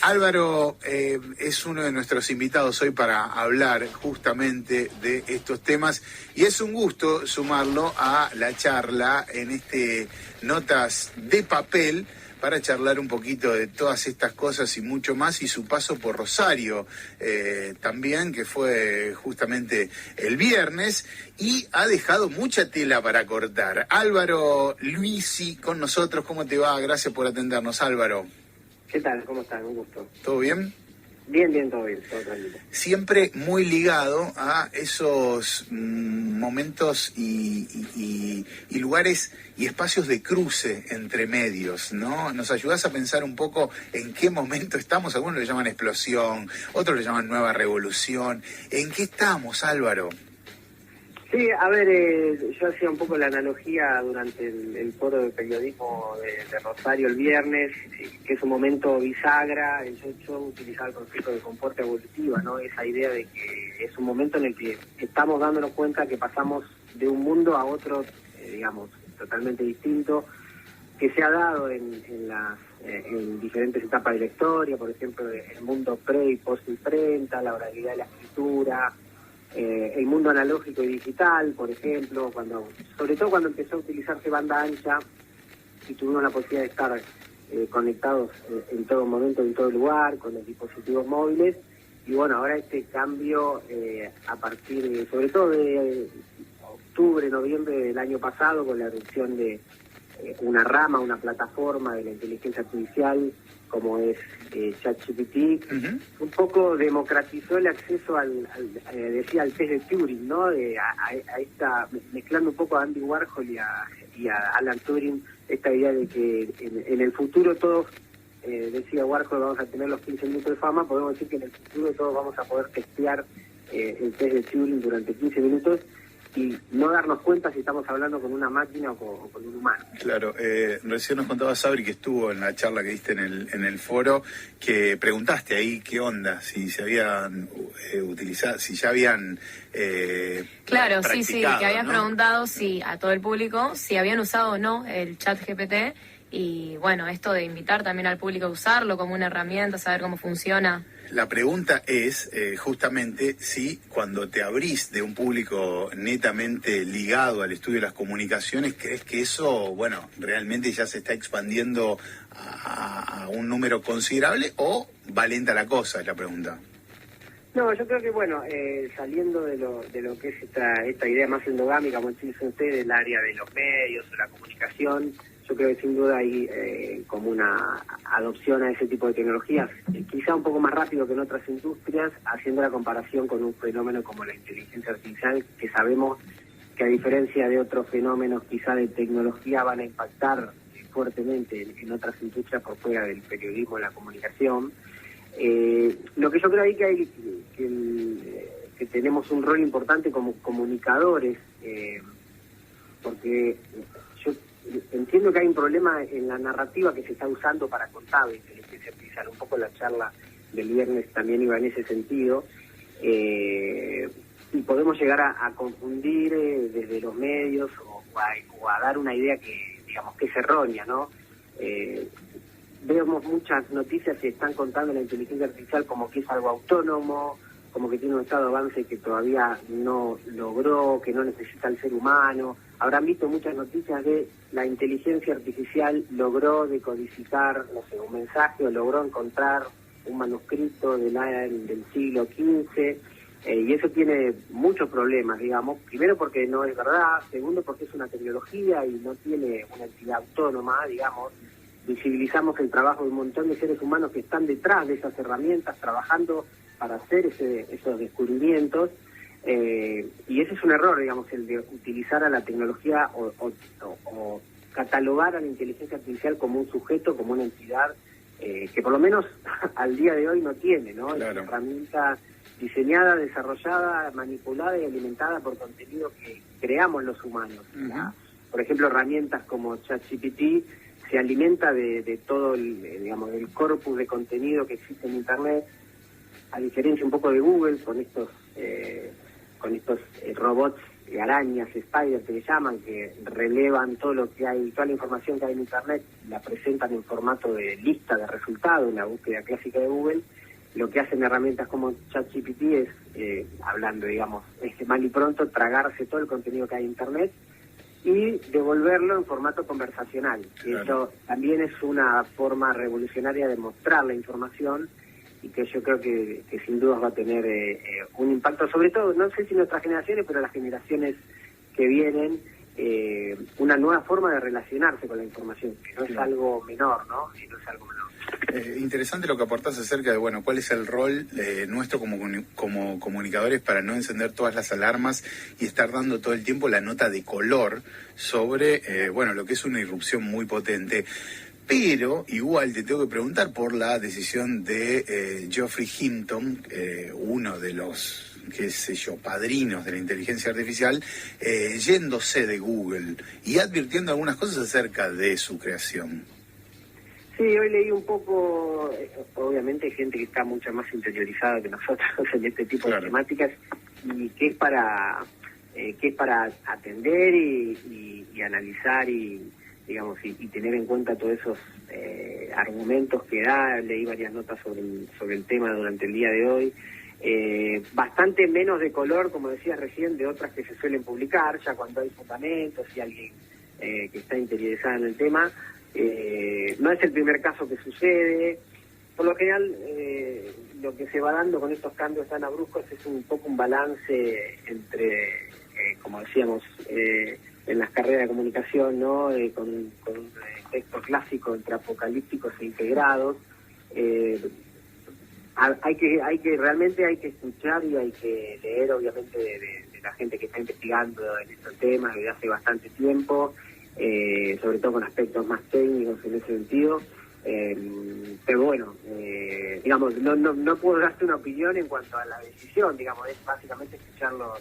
Álvaro es uno de nuestros invitados hoy para hablar justamente de estos temas y es un gusto sumarlo a la charla en Notas de Papel para charlar un poquito de todas estas cosas y mucho más, y su paso por Rosario también, que fue justamente el viernes, y ha dejado mucha tela para cortar. Álvaro Luisi con nosotros, ¿cómo te va? Gracias por atendernos, Álvaro. ¿Qué tal? ¿Cómo están? Un gusto. ¿Todo bien? Bien, todo bien, todo tranquilo. Siempre muy ligado a esos momentos y lugares y espacios de cruce entre medios, ¿no? ¿Nos ayudás a pensar un poco en qué momento estamos? Algunos le llaman explosión, otros le llaman nueva revolución. ¿En qué estamos, Álvaro? Sí, a ver, yo hacía un poco la analogía durante el foro de periodismo de Rosario el viernes, que es un momento bisagra. Yo utilizaba el concepto de comporta evolutiva, ¿no? Esa idea de que es un momento en el que estamos dándonos cuenta que pasamos de un mundo a otro, digamos, totalmente distinto, que se ha dado en diferentes etapas de la historia, por ejemplo, el mundo pre y post imprenta, la oralidad de la escritura, el mundo analógico y digital, por ejemplo, sobre todo cuando empezó a utilizarse banda ancha y tuvimos la posibilidad de estar conectados en todo momento, en todo lugar, con los dispositivos móviles. Y bueno, ahora este cambio a partir sobre todo de octubre, noviembre del año pasado, con la erupción de una plataforma de la inteligencia artificial como es ChatGPT, un poco democratizó el acceso decía, al test de Turing, ¿no? A esta, mezclando un poco a Andy Warhol y a Alan Turing, esta idea de que en el futuro todos, decía Warhol, vamos a tener los 15 minutos de fama. Podemos decir que en el futuro todos vamos a poder testear el test de Turing durante 15 minutos y no darnos cuenta si estamos hablando con una máquina o con un humano. Claro, recién nos contaba Sabri, que estuvo en la charla que diste en el foro, que preguntaste ahí qué onda, si se habían utilizado, si ya habían claro, sí, que habías, ¿no?, preguntado a todo el público si habían usado o no el ChatGPT, y bueno, esto de invitar también al público a usarlo como una herramienta, saber cómo funciona. La pregunta es justamente si cuando te abrís de un público netamente ligado al estudio de las comunicaciones, ¿crees que eso, bueno, realmente ya se está expandiendo a un número considerable o va lenta la cosa? Es la pregunta. No, yo creo que, bueno, saliendo de lo que es esta idea más endogámica, como dice usted, del área de los medios, de la comunicación, yo creo que sin duda hay como una adopción a ese tipo de tecnologías, quizá un poco más rápido que en otras industrias, haciendo la comparación con un fenómeno como la inteligencia artificial, que sabemos que a diferencia de otros fenómenos quizá de tecnología van a impactar fuertemente en otras industrias por fuera del periodismo y la comunicación. Lo que yo creo ahí que tenemos un rol importante como comunicadores, porque yo entiendo que hay un problema en la narrativa que se está usando para contar la inteligencia artificial. Un poco la charla del viernes también iba en ese sentido, y podemos llegar a confundir desde los medios o a dar una idea que, digamos, que es errónea, ¿no? Vemos muchas noticias que están contando la inteligencia artificial como que es algo autónomo, como que tiene un estado de avance que todavía no logró, que no necesita el ser humano. Habrán visto muchas noticias de la inteligencia artificial logró decodificar, no sé, un mensaje, o logró encontrar un manuscrito del siglo XV, y eso tiene muchos problemas, digamos. Primero porque no es verdad, segundo porque es una tecnología y no tiene una entidad autónoma, digamos. Visibilizamos el trabajo de un montón de seres humanos que están detrás de esas herramientas, trabajando para hacer esos descubrimientos, y ese es un error, digamos, el de utilizar a la tecnología o catalogar a la inteligencia artificial como un sujeto, como una entidad que por lo menos al día de hoy no tiene, ¿no? Claro. Es una herramienta diseñada, desarrollada, manipulada y alimentada por contenido que creamos los humanos. Uh-huh. Por ejemplo, herramientas como ChatGPT se alimenta de todo el corpus de contenido que existe en Internet, a diferencia un poco de Google con estos robots arañas, spiders que le llaman, que relevan todo lo que hay, toda la información que hay en Internet, la presentan en formato de lista de resultados en la búsqueda clásica de Google. Lo que hacen herramientas como ChatGPT es, hablando, digamos, mal y pronto, tragarse todo el contenido que hay en Internet y devolverlo en formato conversacional. Y eso también es una forma revolucionaria de mostrar la información, y que yo creo que sin dudas va a tener un impacto, sobre todo, no sé si nuestras generaciones, pero las generaciones que vienen, una nueva forma de relacionarse con la información, que no es algo menor, ¿no? Y no es algo menor. Interesante lo que aportás acerca de, bueno, cuál es el rol nuestro como comunicadores para no encender todas las alarmas y estar dando todo el tiempo la nota de color sobre, bueno, lo que es una irrupción muy potente. Pero igual te tengo que preguntar por la decisión de Geoffrey Hinton, uno de los, qué sé yo, padrinos de la inteligencia artificial, yéndose de Google y advirtiendo algunas cosas acerca de su creación. Sí, hoy leí un poco, obviamente hay gente que está mucho más interiorizada que nosotros en este tipo de temáticas, y que es para atender y analizar y digamos, y tener en cuenta todos esos argumentos que da. Leí varias notas sobre el tema durante el día de hoy, bastante menos de color, como decías recién, de otras que se suelen publicar, ya cuando hay fundamentos y alguien que está interiorizado en el tema. No es el primer caso que sucede. Por lo general, lo que se va dando con estos cambios tan abruptos es un poco un balance entre, como decíamos, en las carreras de comunicación, ¿no? Con un texto clásico entre apocalípticos e integrados. Realmente hay que escuchar y hay que leer, obviamente, de la gente que está investigando en estos temas desde hace bastante tiempo, sobre todo con aspectos más técnicos en ese sentido. Pero bueno, digamos, no puedo darte una opinión en cuanto a la decisión, digamos, es básicamente escucharlos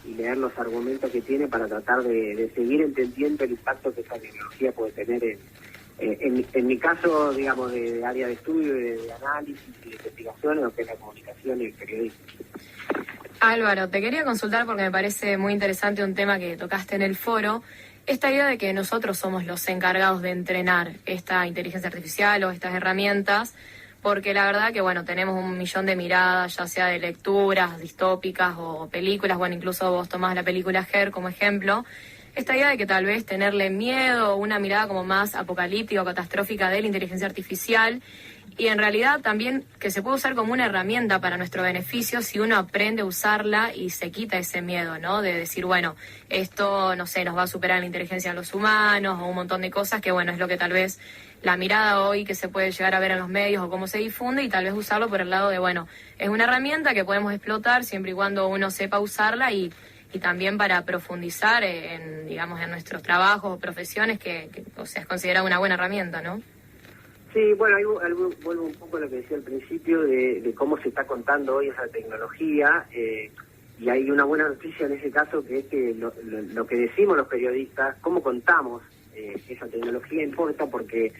y leer los argumentos que tiene para tratar de seguir entendiendo el impacto que esta tecnología puede tener en mi caso, digamos, de área de estudio, de análisis y de investigación, en lo que es la comunicación y el periodismo. Álvaro, te quería consultar porque me parece muy interesante un tema que tocaste en el foro, esta idea de que nosotros somos los encargados de entrenar esta inteligencia artificial o estas herramientas, porque la verdad que, bueno, tenemos 1.000.000 de miradas, ya sea de lecturas distópicas o películas, bueno, incluso vos tomás la película Her como ejemplo, esta idea de que tal vez tenerle miedo o una mirada como más apocalíptica o catastrófica de la inteligencia artificial, y en realidad también que se puede usar como una herramienta para nuestro beneficio si uno aprende a usarla y se quita ese miedo, ¿no? De decir, bueno, esto, no sé, nos va a superar la inteligencia de los humanos o un montón de cosas que, bueno, es lo que tal vez la mirada hoy que se puede llegar a ver en los medios o cómo se difunde, y tal vez usarlo por el lado de, bueno, es una herramienta que podemos explotar siempre y cuando uno sepa usarla y también para profundizar en, digamos, en nuestros trabajos o profesiones que o sea, es considerada una buena herramienta, ¿no? Sí, bueno, ahí vuelvo un poco a lo que decía al principio de cómo se está contando hoy esa tecnología, y hay una buena noticia en ese caso, que es que lo que decimos los periodistas, cómo contamos esa tecnología importa, porque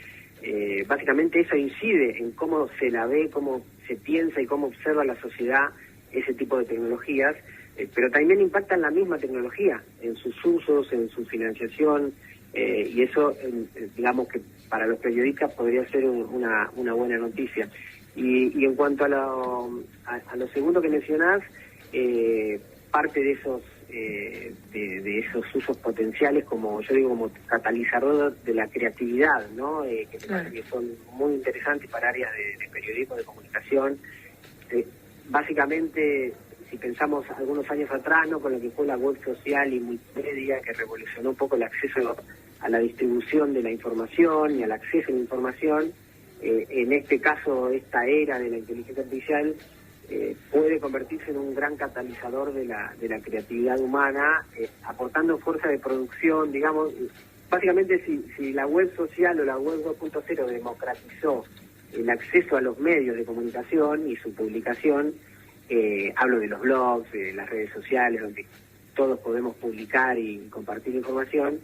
básicamente eso incide en cómo se la ve, cómo se piensa y cómo observa la sociedad ese tipo de tecnologías, pero también impacta en la misma tecnología, en sus usos, en su financiación, y eso, digamos que para los periodistas podría ser una buena noticia. Y en cuanto a lo segundo que mencionás, parte de esos usos potenciales, como yo digo, como catalizador de la creatividad, ¿no? Que son muy interesantes para áreas de periodismo, de comunicación. Básicamente, si pensamos algunos años atrás, ¿no? Con lo que fue la web social y multimedia, que revolucionó un poco el acceso a la distribución de la información y al acceso a la información, en este caso, esta era de la inteligencia artificial puede convertirse en un gran catalizador de la creatividad humana, aportando fuerza de producción, digamos. Básicamente, si la web social o la web 2.0 democratizó el acceso a los medios de comunicación y su publicación, hablo de los blogs, de las redes sociales, donde todos podemos publicar y compartir información,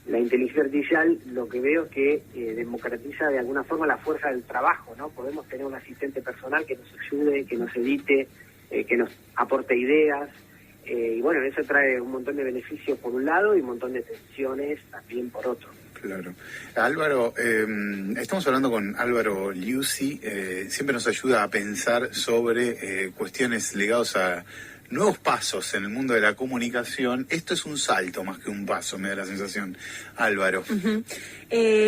la inteligencia artificial lo que veo es que democratiza de alguna forma la fuerza del trabajo, ¿no? Podemos tener un asistente personal que nos ayude, que nos edite, que nos aporte ideas, y bueno, eso trae un montón de beneficios por un lado y un montón de tensiones también por otro. Claro. Álvaro, estamos hablando con Álvaro Liuzzi, siempre nos ayuda a pensar sobre cuestiones ligadas a nuevos pasos en el mundo de la comunicación. Esto es un salto más que un paso, me da la sensación, Álvaro. Uh-huh.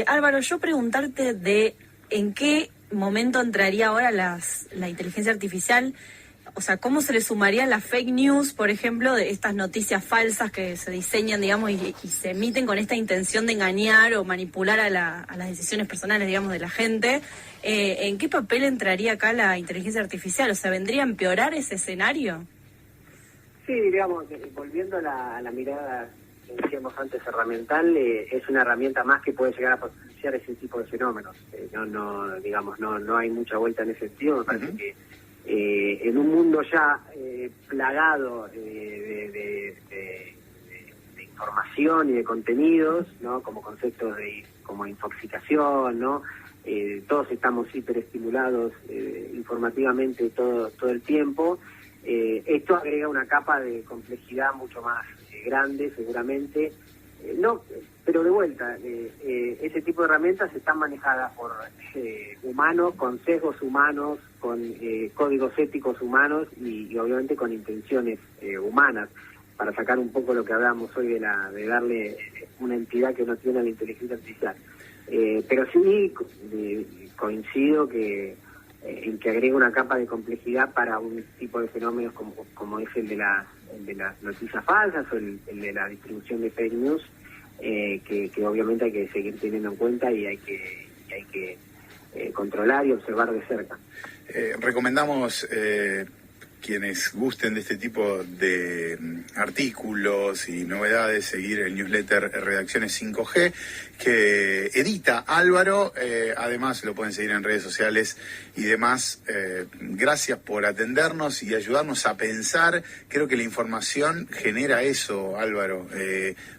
Álvaro, yo preguntarte de en qué momento entraría ahora la inteligencia artificial. O sea, ¿cómo se le sumaría la fake news, por ejemplo, de estas noticias falsas que se diseñan, digamos, y se emiten con esta intención de engañar o manipular a las decisiones personales, digamos, de la gente? ¿En qué papel entraría acá la inteligencia artificial? O sea, ¿vendría a empeorar ese escenario? Sí, digamos, volviendo a la mirada que decíamos antes herramental, es una herramienta más que puede llegar a potenciar ese tipo de fenómenos. No hay mucha vuelta en ese sentido. Me parece que en un mundo ya plagado de información y de contenidos, ¿no? Como conceptos como infoxicación, ¿no? Todos estamos hiperestimulados informativamente todo el tiempo. Esto agrega una capa de complejidad mucho más grande, seguramente. Pero de vuelta, ese tipo de herramientas están manejadas por humanos, con sesgos humanos, con códigos éticos humanos y obviamente con intenciones humanas, para sacar un poco lo que hablamos hoy de darle una entidad que no tiene la inteligencia artificial. Pero sí coincido en que agrega una capa de complejidad para un tipo de fenómenos como es el de las noticias falsas o el de la distribución de fake news, que obviamente hay que seguir teniendo en cuenta y hay que controlar y observar de cerca. Recomendamos quienes gusten de este tipo de artículos y novedades, seguir el newsletter Redacciones 5G, que edita Álvaro. Además, lo pueden seguir en redes sociales y demás. Gracias por atendernos y ayudarnos a pensar. Creo que la información genera eso, Álvaro,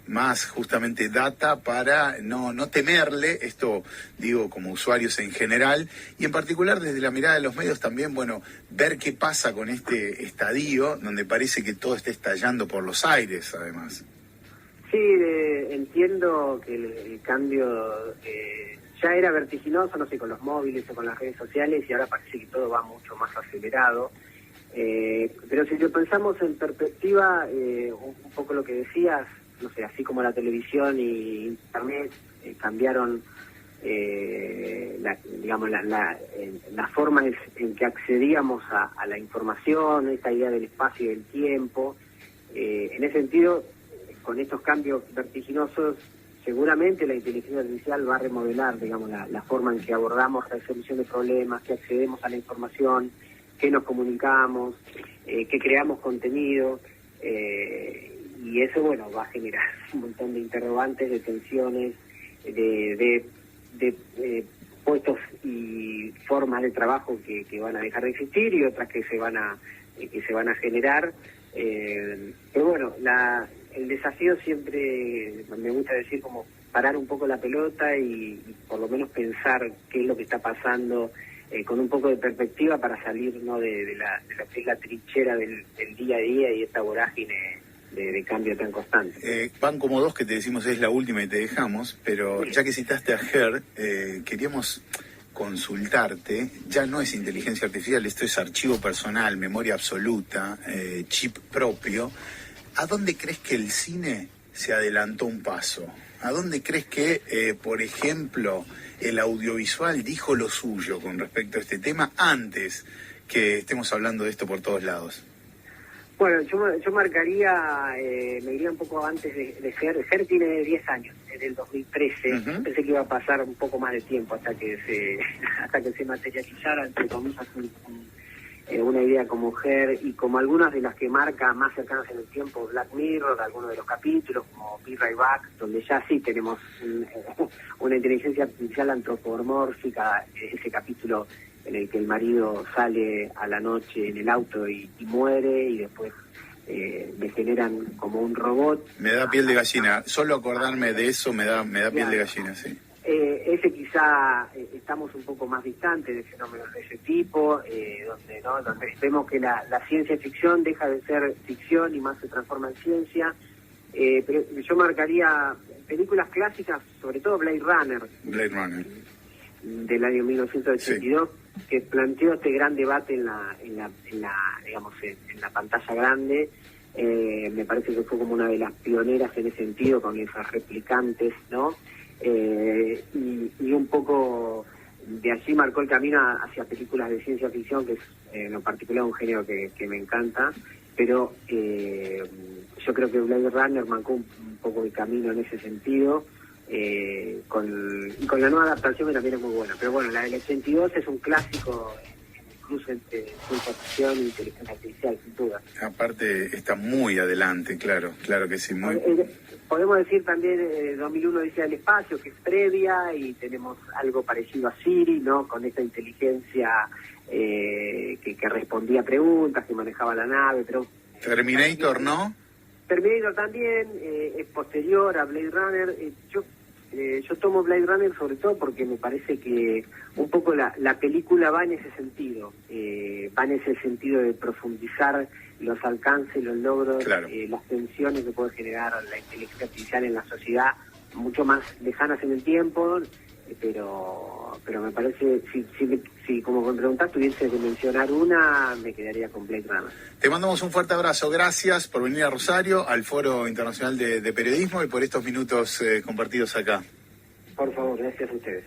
más justamente data para no temerle, esto digo como usuarios en general, y en particular desde la mirada de los medios también, bueno, ver qué pasa con este estadio donde parece que todo está estallando por los aires, además. Sí, entiendo que el cambio ya era vertiginoso, no sé, con los móviles o con las redes sociales, y ahora parece que todo va mucho más acelerado. Pero si lo pensamos en perspectiva, un poco lo que decías, no sé, así como la televisión y Internet cambiaron la forma en que accedíamos a la información, esta idea del espacio y del tiempo. En ese sentido, con estos cambios vertiginosos, seguramente la inteligencia artificial va a remodelar, digamos, la forma en que abordamos la resolución de problemas, que accedemos a la información, que nos comunicamos, que creamos contenido, y eso, bueno, va a generar un montón de interrogantes, de tensiones, de puestos y formas de trabajo que van a dejar de existir y otras que se van a generar. Pero bueno, el desafío siempre, me gusta decir, como parar un poco la pelota y por lo menos pensar qué es lo que está pasando, con un poco de perspectiva, para salir, ¿no?, de lo que es la trinchera del día a día y esta vorágine de cambio tan constante. Van como dos que te decimos es la última y te dejamos, pero ya que citaste a Her, queríamos consultarte. Ya no es inteligencia artificial, esto es archivo personal, memoria absoluta, chip propio. ¿A dónde crees que el cine se adelantó un paso? ¿A dónde crees que, por ejemplo, el audiovisual dijo lo suyo con respecto a este tema antes que estemos hablando de esto por todos lados? Bueno, yo marcaría, me iría un poco antes de Her. Her tiene 10 años, desde el 2013. Uh-huh. Pensé que iba a pasar un poco más de tiempo hasta que se materializara, entre comillas, una idea como Her, y como algunas de las que marca más cercanas en el tiempo, Black Mirror, algunos de los capítulos, como Be Right Back, donde ya sí tenemos una inteligencia artificial antropomórfica, ese capítulo en el que el marido sale a la noche en el auto y muere, y después le generan como un robot. Me da piel de gallina, solo acordarme de eso me da piel de gallina, sí. Ese quizá estamos un poco más distantes de fenómenos de ese tipo, donde vemos que la ciencia ficción deja de ser ficción y más se transforma en ciencia. Pero yo marcaría películas clásicas, sobre todo Blade Runner. Del año 1982, sí, que planteó este gran debate en la pantalla grande. Me parece que fue como una de las pioneras en ese sentido, con esas replicantes, ¿no? Y un poco de allí marcó el camino hacia películas de ciencia ficción, que es en lo particular un género que me encanta, pero yo creo que Blade Runner marcó un poco el camino en ese sentido, y con la nueva adaptación, que también es muy buena. Pero bueno, la del 82 es un clásico, incluso entre ciencia ficción e inteligencia artificial, sin duda. Aparte está muy adelante, claro que sí. Podemos decir también 2001 Odisea del Espacio, que es previa, y tenemos algo parecido a Siri, ¿no? Con esta inteligencia que respondía a preguntas, que manejaba la nave, pero... Terminator, ¿no? Terminator también es posterior a Blade Runner. Yo tomo Blade Runner sobre todo porque me parece que un poco la película va en ese sentido, de profundizar los alcances, los logros, claro, las tensiones que puede generar la inteligencia artificial en la sociedad, mucho más lejanas en el tiempo, pero me parece, si como me preguntás tuviese que mencionar una, me quedaría con Blade Runner. Te mandamos un fuerte abrazo, gracias por venir a Rosario, al Foro Internacional de Periodismo, y por estos minutos compartidos acá. Por favor, gracias a ustedes.